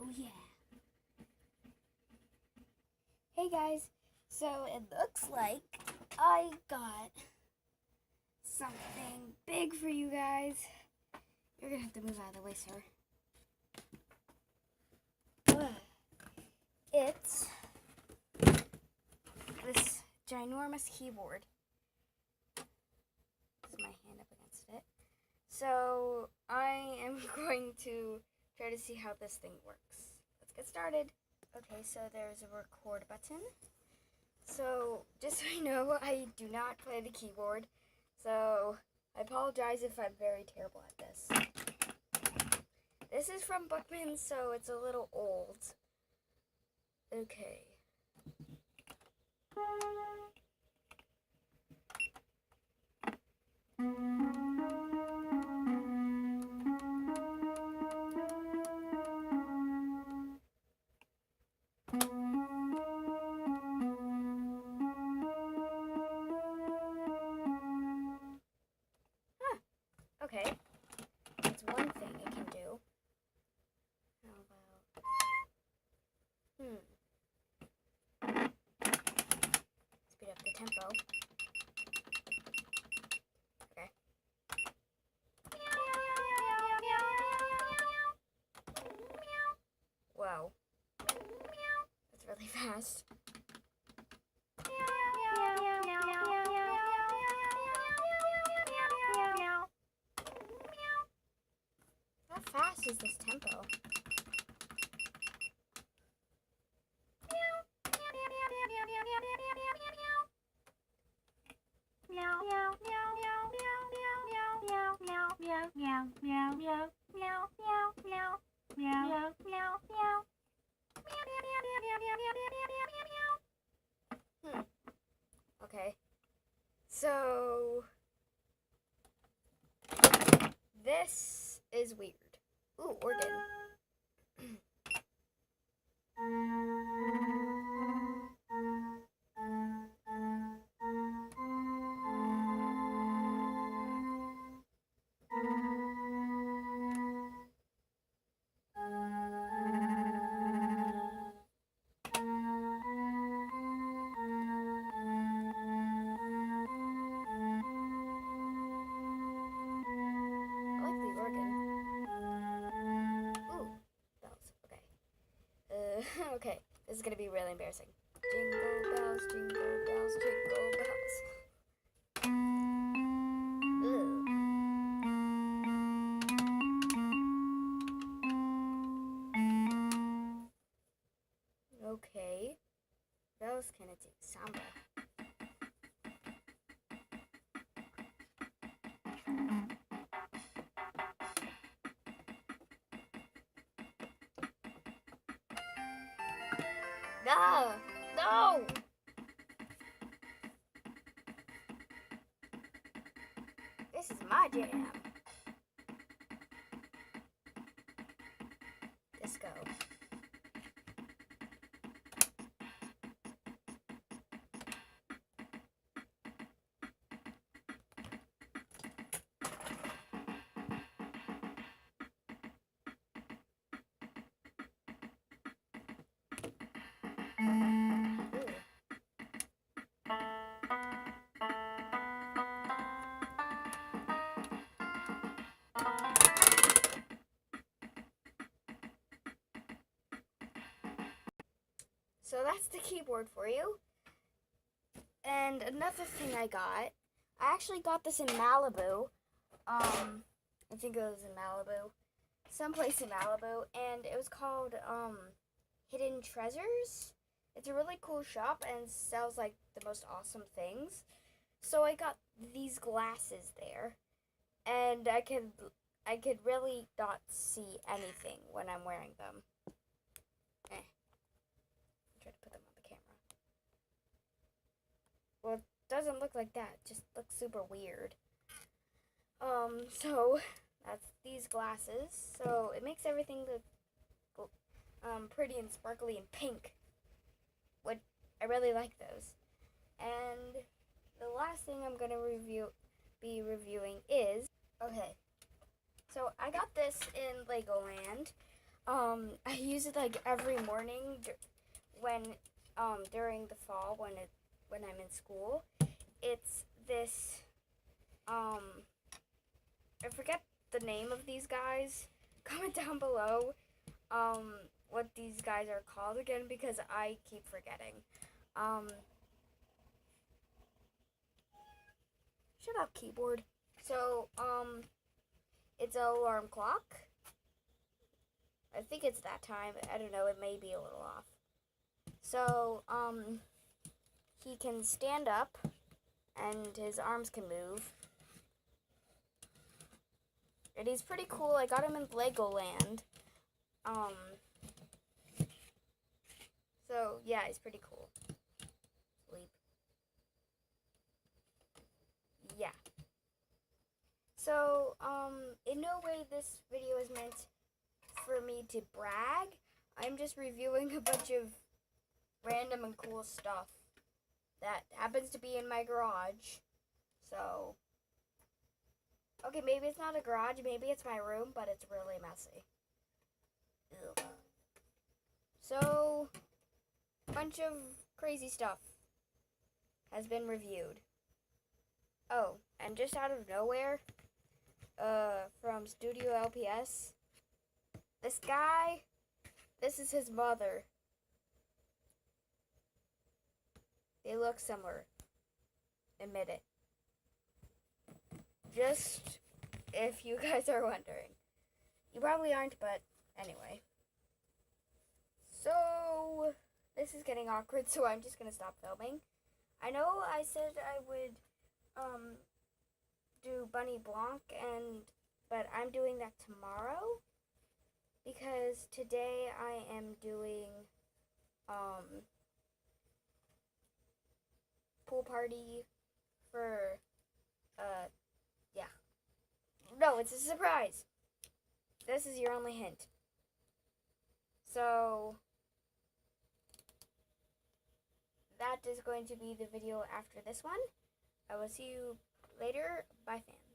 Oh yeah. Hey guys, so it looks like I got something big for you guys. You're gonna have to move out of the way, sir. It's this ginormous keyboard. This is my hand up against it. So I am going to try to see how this thing works. Let's get started. Okay, so there's a record button. So just so you know, I do not play the keyboard. So I apologize if I'm very terrible at this. This is from Bookman, so it's a little old. Okay. Okay. That's one thing it can do. How about... Speed up the tempo. Okay. Whoa. That's really fast. How fast is this tempo? Okay. So this is weird. Ooh, organ. Okay, this is gonna be really embarrassing. Jingle bells, jingle bells, jingle bells. Okay, bells can do samba. No! No! This is my jam. Disco. So that's the keyboard for you. And another thing I actually got this in Malibu. I think it was in Malibu. Someplace in Malibu. And it was called, Hidden Treasures. It's a really cool shop and sells, like, the most awesome things. So I got these glasses there. And I could really not see anything when I'm wearing them. Try to put them on the camera. Well, it doesn't look like that. It just looks super weird. So that's these glasses. So it makes everything look pretty and sparkly and pink. I really like those. And the last thing I'm gonna be reviewing is okay. So I got this in Legoland. I use it like every morning when during the fall when I'm in school. It's this I forget the name of these guys. Comment down below what these guys are called again because I keep forgetting. Shut up, keyboard. So, it's an alarm clock. I think it's that time. I don't know, it may be a little off. So, he can stand up and his arms can move. And he's pretty cool. I got him in Legoland. So yeah, he's pretty cool. Sleep. Yeah. So, in no way this video is meant for me to brag. I'm just reviewing a bunch of random and cool stuff that happens to be in my garage. So, okay, maybe it's not a garage, maybe it's my room, but it's really messy. Ugh. So, a bunch of crazy stuff has been reviewed. Oh, and just out of nowhere, from Studio LPS, this guy, this is his mother. They look similar. Admit it. Just if you guys are wondering. You probably aren't, but anyway. So, this is getting awkward, so I'm just gonna stop filming. I know I said I would, do Bunny Blanc, but I'm doing that tomorrow. Because today I am doing, pool party for, yeah. No, it's a surprise. This is your only hint. So, that is going to be the video after this one. I will see you later. Bye, fans.